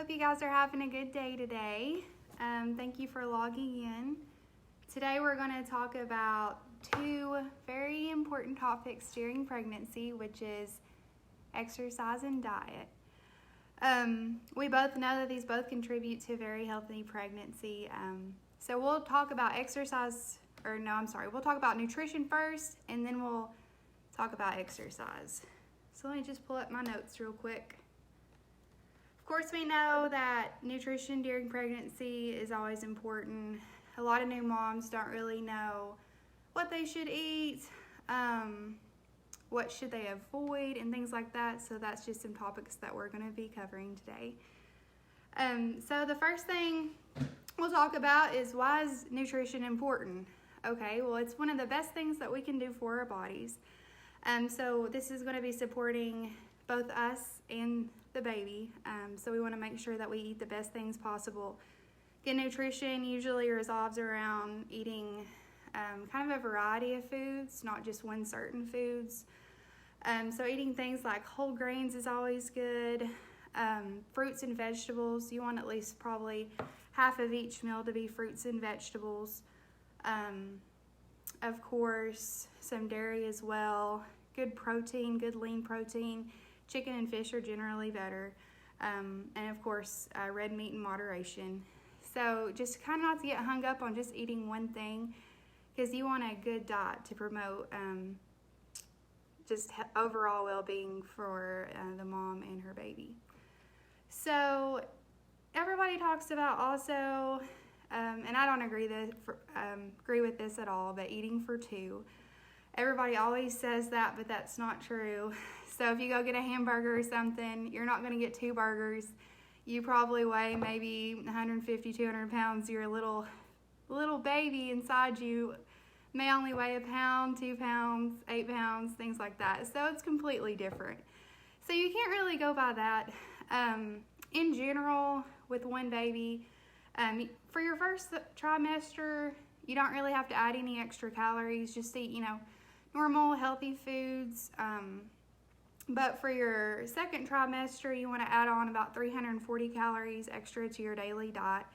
Hope you guys are having a good day today. Thank you for logging in. Today we're going to talk about two very important topics during pregnancy, which is exercise and diet. We both know that these both contribute to a very healthy pregnancy. So we'll talk about we'll talk about nutrition first, and then we'll talk about exercise. So let me just pull up my notes real quick. Of course, we know that nutrition during pregnancy is always important. A lot of new moms don't really know what they should eat, what should they avoid, and things like that. So that's just some topics that we're going to be covering today. So the first thing we'll talk about is, why is nutrition important? Okay, well, it's one of the best things that we can do for our bodies. So this is going to be supporting both us and the baby. So we want to make sure that we eat the best things possible. Good nutrition usually revolves around eating kind of a variety of foods, not just one certain foods. So eating things like whole grains is always good. Fruits and vegetables, you want at least probably half of each meal to be fruits and vegetables. Of course, some dairy as well. Good protein, good lean protein. Chicken and fish are generally better. And of course, red meat in moderation. So just kind of not to get hung up on just eating one thing, because you want a good diet to promote just overall well-being for the mom and her baby. So everybody talks about also, and I don't agree with this at all, but eating for two. Everybody always says that, but that's not true. So if you go get a hamburger or something, you're not going to get two burgers. You probably weigh maybe 150, 200 pounds. Your little baby inside you may only weigh a pound, 2 pounds, 8 pounds, things like that. So it's completely different. So you can't really go by that. In general, with one baby, for your first trimester, you don't really have to add any extra calories. Just eat, normal, healthy foods. But for your second trimester, you want to add on about 340 calories extra to your daily diet.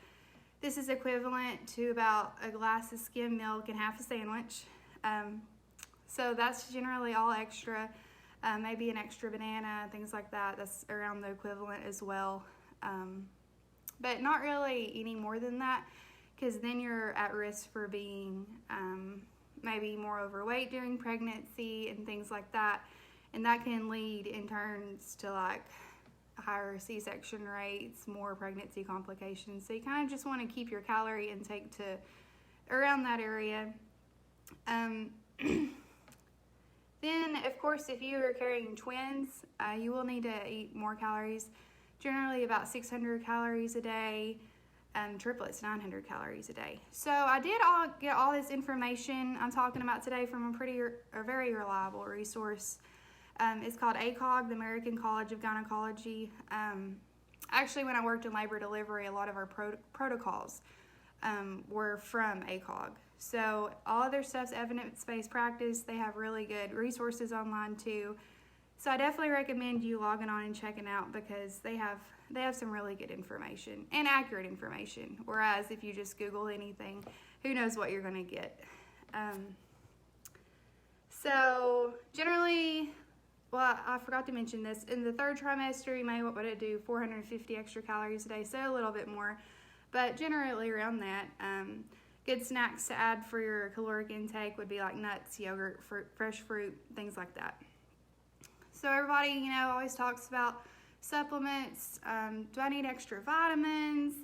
This is equivalent to about a glass of skim milk and half a sandwich. So that's generally all extra. Maybe an extra banana, things like that. That's around the equivalent as well. But not really any more than that, because then you're at risk for being maybe more overweight during pregnancy and things like that. And that can lead in turns to like higher C-section rates, more pregnancy complications. So you kind of just want to keep your calorie intake to around that area. Then, of course, if you are carrying twins, you will need to eat more calories, generally about 600 calories a day. Triplets, 900 calories a day. So I did get all this information I'm talking about today from a very reliable resource. It's called ACOG, the American College of Gynecology. Actually, when I worked in labor delivery, a lot of our protocols were from ACOG. So all of their stuff's evidence-based practice. They have really good resources online too. So I definitely recommend you logging on and checking out, because they have some really good information and accurate information. Whereas if you just Google anything, who knows what you're going to get. So generally, well, I forgot to mention this. In the third trimester, you may want to do 450 extra calories a day, so a little bit more. But generally around that. Good snacks to add for your caloric intake would be like nuts, yogurt, fresh fruit, things like that. So everybody, always talks about supplements. Do I need extra vitamins?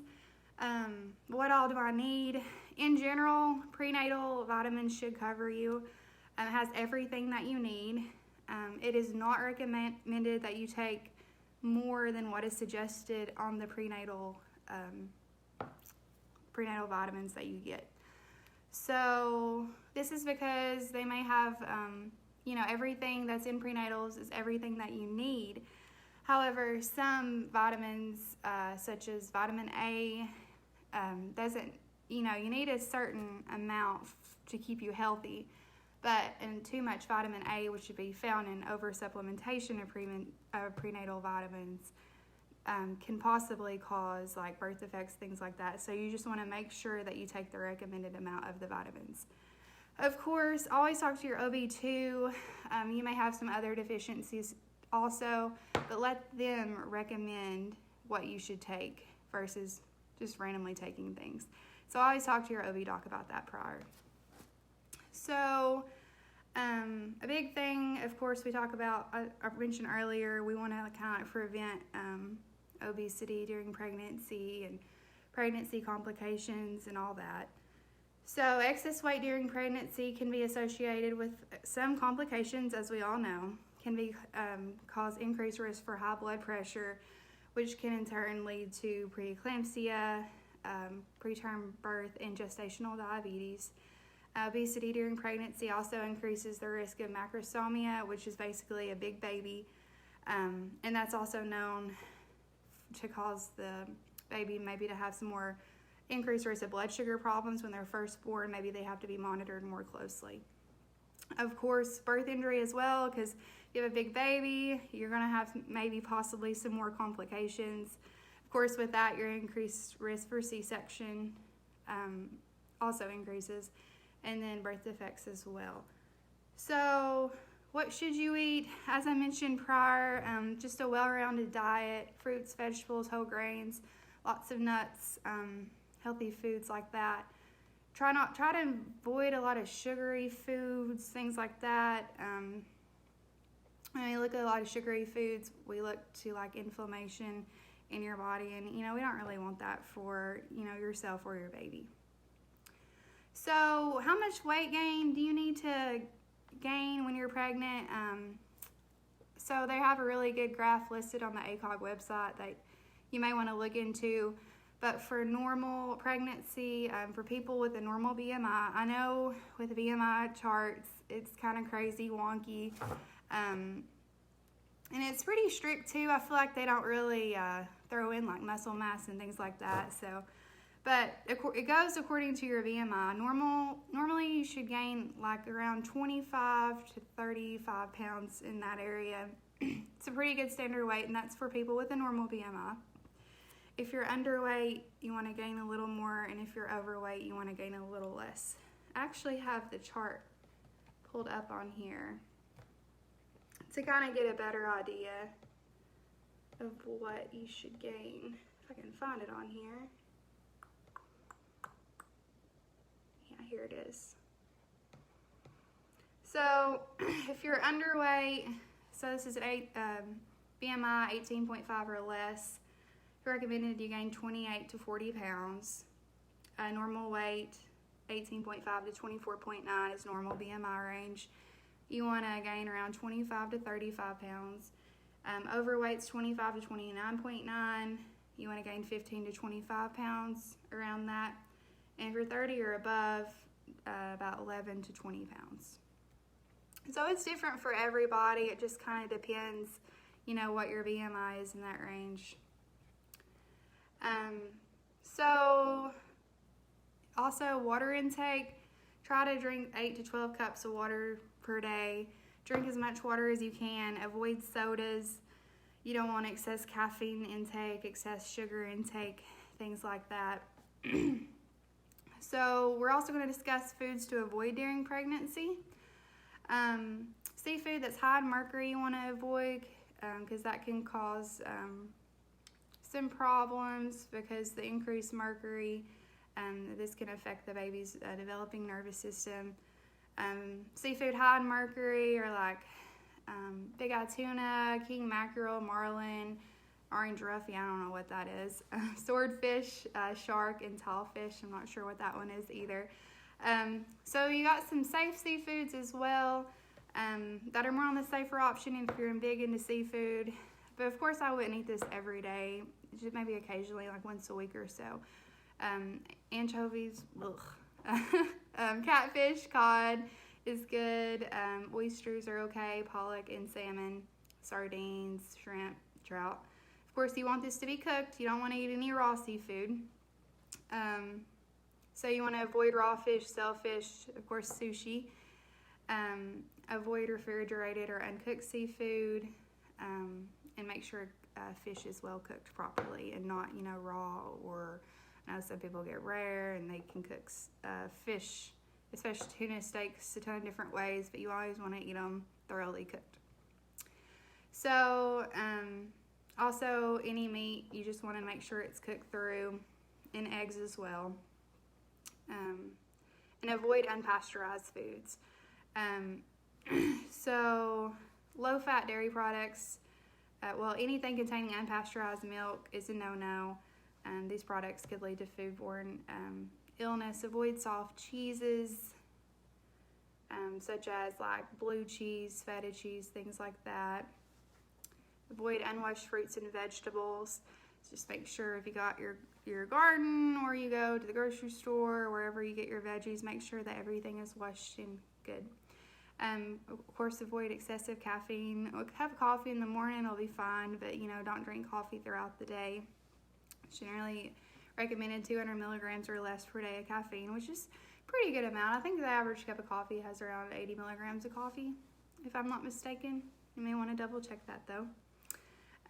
What all do I need? In general, prenatal vitamins should cover you. It has everything that you need. It is not recommended that you take more than what is suggested on the prenatal vitamins that you get. So this is because they may have, everything that's in prenatals is everything that you need. However, some vitamins, such as vitamin A, you need a certain amount to keep you healthy. And too much vitamin A, which should be found in oversupplementation of prenatal vitamins, can possibly cause like birth defects, things like that. So you just want to make sure that you take the recommended amount of the vitamins. Of course, always talk to your OB too. You may have some other deficiencies also, but let them recommend what you should take versus just randomly taking things. So always talk to your OB doc about that prior. So a big thing, of course, we talk about, I mentioned earlier, we want to kind of prevent obesity during pregnancy and pregnancy complications and all that. So excess weight during pregnancy can be associated with some complications, as we all know, can be cause increased risk for high blood pressure, which can in turn lead to preeclampsia, preterm birth, and gestational diabetes. Obesity during pregnancy also increases the risk of macrosomia, which is basically a big baby, and that's also known to cause the baby maybe to have some more increased risk of blood sugar problems when they're first born. Maybe they have to be monitored more closely. Of course, birth injury as well, because you have a big baby, you're going to have maybe possibly some more complications. Of course, with that, your increased risk for C-section also increases, and then birth defects as well. So what should you eat? As I mentioned prior, just a well-rounded diet, fruits, vegetables, whole grains, lots of nuts, healthy foods like that. Try to avoid a lot of sugary foods, things like that. When we look at a lot of sugary foods, we look to like inflammation in your body, and we don't really want that for yourself or your baby. So how much weight gain do you need to gain when you're pregnant? So they have a really good graph listed on the ACOG website that you may want to look into. But for normal pregnancy, for people with a normal BMI, I know with BMI charts, it's kind of crazy, wonky. And it's pretty strict too. I feel like they don't really throw in like muscle mass and things like that. So, but it goes according to your BMI. Normally you should gain like around 25 to 35 pounds in that area. It's a pretty good standard weight, and that's for people with a normal BMI. If you're underweight, you want to gain a little more, and if you're overweight, you want to gain a little less. I actually have the chart pulled up on here to kind of get a better idea of what you should gain. If I can find it on here. Yeah, here it is. So if you're underweight, so this is BMI 18.5 or less, recommended you gain 28 to 40 pounds. Normal weight 18.5 to 24.9 is normal BMI range. You want to gain around 25 to 35 pounds. Overweight's 25 to 29.9. You want to gain 15 to 25 pounds, around that. And if you're 30 or above, about 11 to 20 pounds. So it's different for everybody. It just kind of depends, what your BMI is in that range. So also water intake, try to drink 8 to 12 cups of water per day. Drink as much water as you can. Avoid sodas. You don't want excess caffeine intake, excess sugar intake, things like that. So we're also going to discuss foods to avoid during pregnancy. Seafood that's high in mercury you want to avoid, because that can cause some problems, because the increased mercury, this can affect the baby's developing nervous system. Seafood high in mercury are like big-eye tuna, king mackerel, marlin, orange roughy, I don't know what that is, swordfish, shark, and tallfish. I'm not sure what that one is either. So you got some safe seafoods as well that are more on the safer option if you're big into seafood. But of course I wouldn't eat this every day, just maybe occasionally, like once a week or so. Anchovies, catfish, cod is good. Oysters are okay, pollock and salmon, sardines, shrimp, trout. Of course, you want this to be cooked. You don't want to eat any raw seafood. So you want to avoid raw fish, shellfish, of course, sushi. Avoid refrigerated or uncooked seafood. And make make sure fish is well cooked properly and not, raw, or I know some people get rare and they can cook fish, especially tuna steaks, a ton of different ways, but you always want to eat them thoroughly cooked. So, also any meat, you just want to make sure it's cooked through, and eggs as well. And avoid unpasteurized foods. So, low-fat dairy products, anything containing unpasteurized milk is a no-no. These products could lead to foodborne illness. Avoid soft cheeses, such as like blue cheese, feta cheese, things like that. Avoid unwashed fruits and vegetables. Just make sure if you got your garden, or you go to the grocery store, or wherever you get your veggies, make sure that everything is washed and good. Of course, avoid excessive caffeine. Have coffee in the morning, it'll be fine, but don't drink coffee throughout the day. It's generally recommended 200 milligrams or less per day of caffeine, which is a pretty good amount. I think the average cup of coffee has around 80 milligrams of coffee, if I'm not mistaken. You may want to double check that though.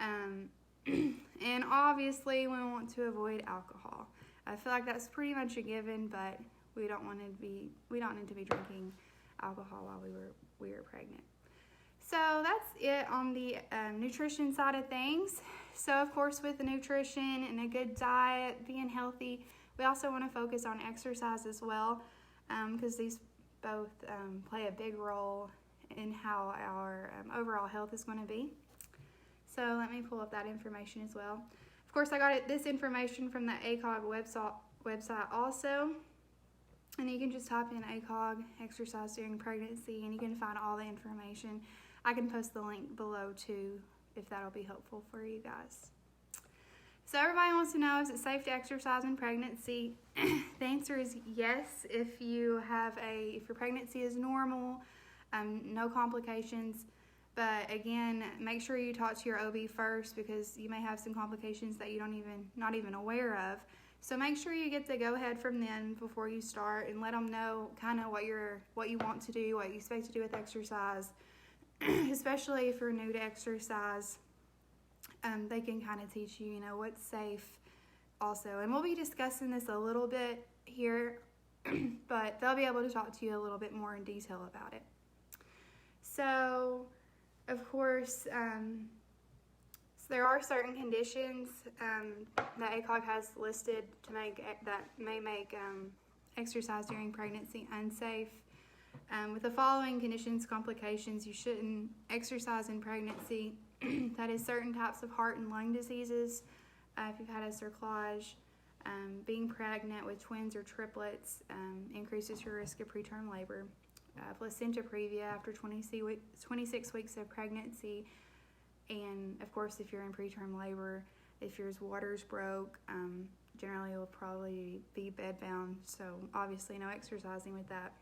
And obviously we want to avoid alcohol. I feel like that's pretty much a given, but we don't need to be drinking alcohol while we were pregnant. So that's it on the nutrition side of things. So of course, with the nutrition and a good diet, being healthy, we also want to focus on exercise as well, because these both play a big role in how our overall health is going to be. So let me pull up that information as well. Of course, I got this information from the ACOG website also. And you can just type in ACOG, exercise during pregnancy, and you can find all the information. I can post the link below too, if that'll be helpful for you guys. So everybody wants to know, is it safe to exercise in pregnancy? The answer is yes. If your pregnancy is normal, no complications. But again, make sure you talk to your OB first, because you may have some complications that you're not even aware of. So make sure you get the go-ahead from them before you start, and let them know kind of what you want to do, what you expect to do with exercise, especially if you're new to exercise. They can kind of teach you, what's safe also. And we'll be discussing this a little bit here, but they'll be able to talk to you a little bit more in detail about it. So, of course, so there are certain conditions that ACOG has listed that may make exercise during pregnancy unsafe. With the following conditions, complications, you shouldn't exercise in pregnancy. That is certain types of heart and lung diseases. If you've had a cerclage, being pregnant with twins or triplets increases your risk of preterm labor. Placenta previa after 26 weeks of pregnancy, and of course if you're in preterm labor, if your water's broke, generally you'll probably be bedbound, so obviously no exercising with that.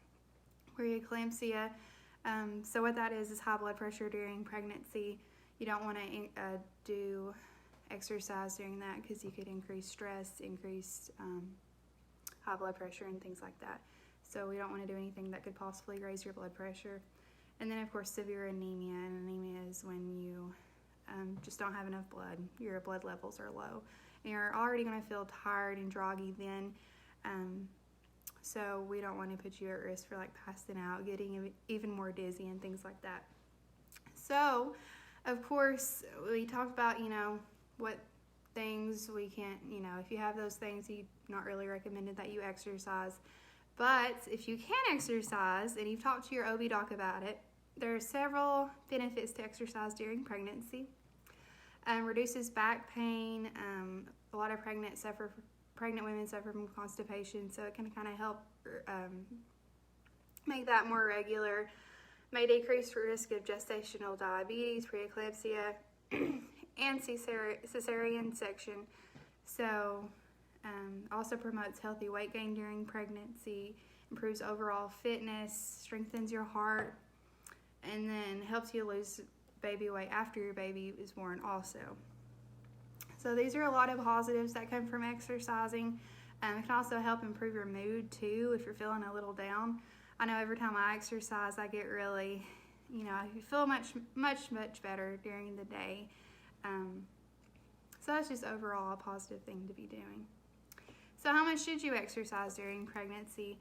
Preeclampsia, so what that is high blood pressure during pregnancy. You don't want to do exercise during that, because you could increase stress, increase high blood pressure and things like that. So we don't want to do anything that could possibly raise your blood pressure. And then, of course, severe anemia. And anemia is when you just don't have enough blood. Your blood levels are low. And you're already going to feel tired and groggy then. So we don't want to put you at risk for passing out, getting even more dizzy and things like that. So, of course, we talked about, what things we can't, if you have those things, it's not really recommended that you exercise. But if you can exercise and you've talked to your OB doc about it, there are several benefits to exercise during pregnancy. Reduces back pain. A lot of pregnant women suffer from constipation, so it can kind of help make that more regular. May decrease the risk of gestational diabetes, preeclampsia, and cesarean section. So also promotes healthy weight gain during pregnancy, improves overall fitness, strengthens your heart, and then helps you lose baby weight after your baby is born also. So these are a lot of positives that come from exercising. It can also help improve your mood too if you're feeling a little down. I know every time I exercise, I get really, I feel much better during the day. So that's just overall a positive thing to be doing. So how much should you exercise during pregnancy?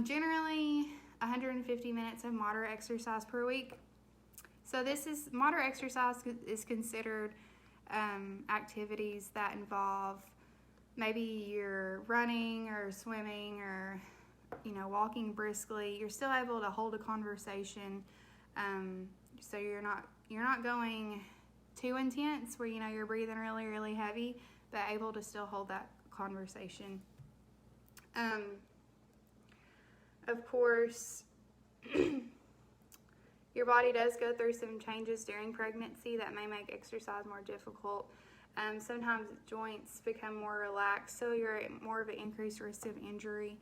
Generally, 150 minutes of moderate exercise per week. So moderate exercise is considered activities that involve maybe you're running or swimming or walking briskly. You're still able to hold a conversation, so you're not going too intense where you're breathing really, really heavy, but able to still hold that conversation. Of course, your body does go through some changes during pregnancy that may make exercise more difficult. Sometimes joints become more relaxed, so you're at more of an increased risk of injury.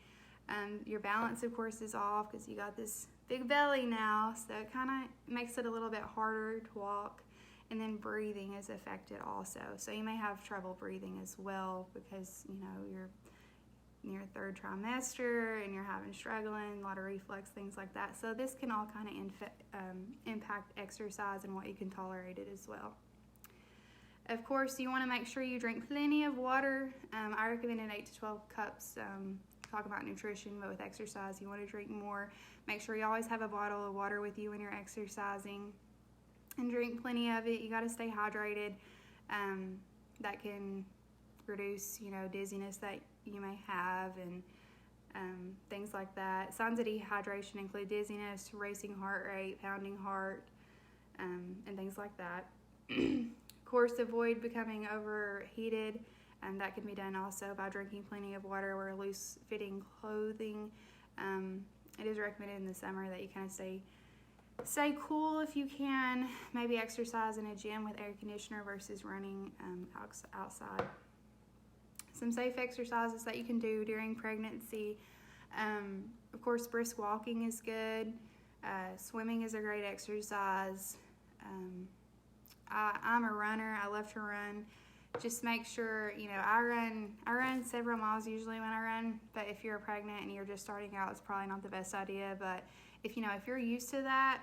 Your balance, of course, is off because you got this big belly now, so it kind of makes it a little bit harder to walk. And then breathing is affected also. So you may have trouble breathing as well because, you're in your third trimester and you're struggling, a lot of reflux, things like that. So this can all kind of impact exercise and what you can tolerate it as well. Of course, you want to make sure you drink plenty of water. I recommend 8 to 12 cups. Talk about nutrition, but with exercise, you want to drink more. Make sure you always have a bottle of water with you when you're exercising. And drink plenty of it. You got to stay hydrated. That can reduce, dizziness that you may have and things like that. Signs of dehydration include dizziness, racing heart rate, pounding heart, and things like that. Of course, avoid becoming overheated. That can be done also by drinking plenty of water or loose-fitting clothing. It is recommended in the summer that you kind of stay cool if you can. Maybe exercise in a gym with air conditioner versus running outside. Some safe exercises that you can do during pregnancy. Of course, brisk walking is good. Swimming is a great exercise. I'm a runner. I love to run. Just make sure, I run several miles usually when I run, but if you're pregnant and you're just starting out, it's probably not the best idea. But if you're used to that,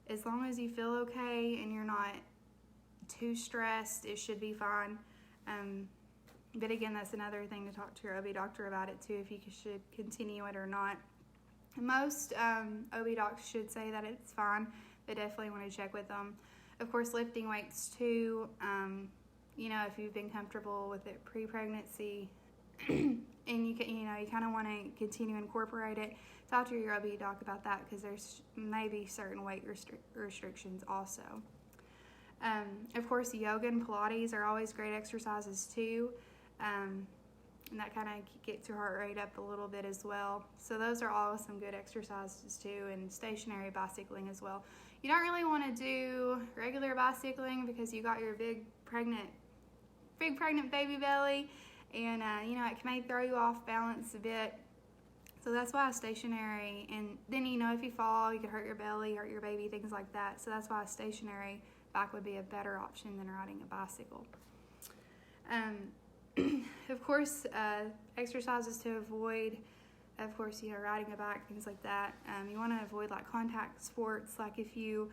as long as you feel okay and you're not too stressed, it should be fine. But again, that's another thing to talk to your OB doctor about it too, if you should continue it or not. Most OB docs should say that it's fine, but definitely want to check with them. Of course, lifting weights too. If you've been comfortable with it pre-pregnancy and you kind of want to continue to incorporate it, talk to your OB doc about that because there's maybe certain weight restrictions also. Of course, yoga and Pilates are always great exercises too. And that kind of gets your heart rate up a little bit as well. So those are all some good exercises too, and stationary bicycling as well. You don't really want to do regular bicycling because you got your big pregnant baby belly, and it may throw you off balance a bit. So that's why stationary, and then if you fall, you could hurt your belly, hurt your baby, things like that. So that's why a stationary bike would be a better option than riding a bicycle. Of course, exercises to avoid, of course, riding a bike, things like that. You want to avoid contact sports, like if you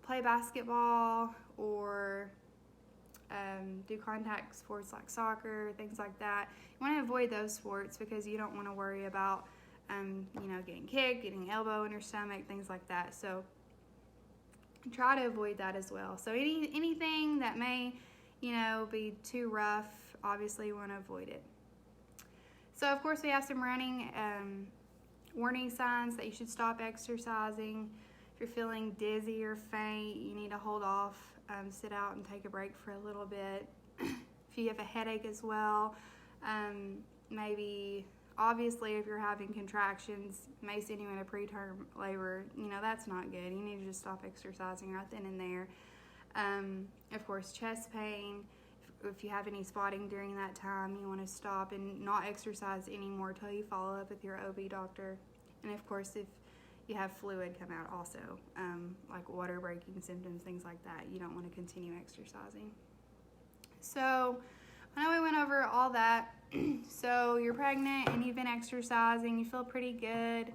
play basketball or do contact sports like soccer, things like that. You want to avoid those sports because you don't want to worry about, getting kicked, getting an elbow in your stomach, things like that. So try to avoid that as well. So anything that may, be too rough, obviously you want to avoid it. So of course we have some running warning signs that you should stop exercising. If you're feeling dizzy or faint, you need to hold off, sit out and take a break for a little bit. If you have a headache as well, maybe obviously if you're having contractions, may send you into preterm labor. That's not good. You need to just stop exercising right then and there. Of course, chest pain. If you have any spotting during that time, you want to stop and not exercise anymore until you follow up with your OB doctor. And of course, if you have fluid come out also, like water breaking symptoms, things like that, you don't want to continue exercising. So I know we went over all that. So you're pregnant and you've been exercising, you feel pretty good.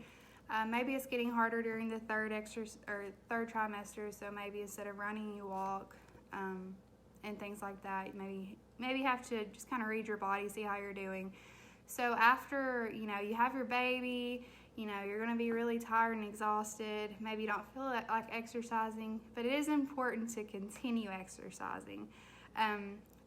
Maybe it's getting harder during the third trimester, so maybe instead of running, you walk. things like that. Maybe have to just kind of read your body, see how you're doing. So after, you have your baby, you're going to be really tired and exhausted. Maybe you don't feel like exercising, but it is important to continue exercising.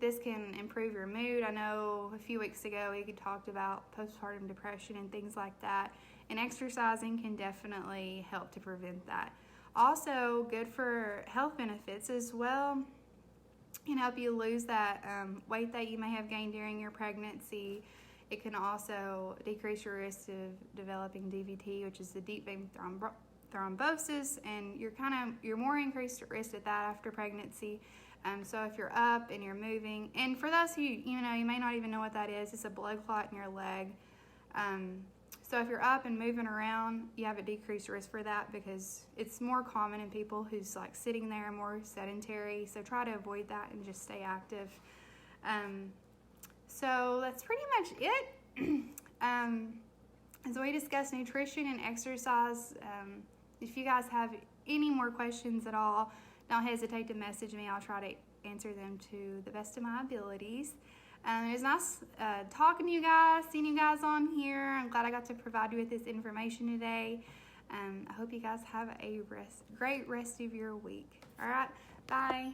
This can improve your mood. I know a few weeks ago we talked about postpartum depression and things like that, and exercising can definitely help to prevent that. Also, good for health benefits as well. Can help you lose that weight that you may have gained during your pregnancy. It can also decrease your risk of developing DVT, which is the deep vein thrombosis, and you're more increased at risk at that after pregnancy. So if you're up and you're moving, and for those who you may not even know what that is, it's a blood clot in your leg. So if you're up and moving around, you have a decreased risk for that because it's more common in people who's like sitting there, more sedentary. So try to avoid that and just stay active. So that's pretty much it. As we discussed nutrition and exercise, if you guys have any more questions at all, don't hesitate to message me. I'll try to answer them to the best of my abilities. It was nice talking to you guys, seeing you guys on here. I'm glad I got to provide you with this information today. I hope you guys have a great rest of your week. All right, bye.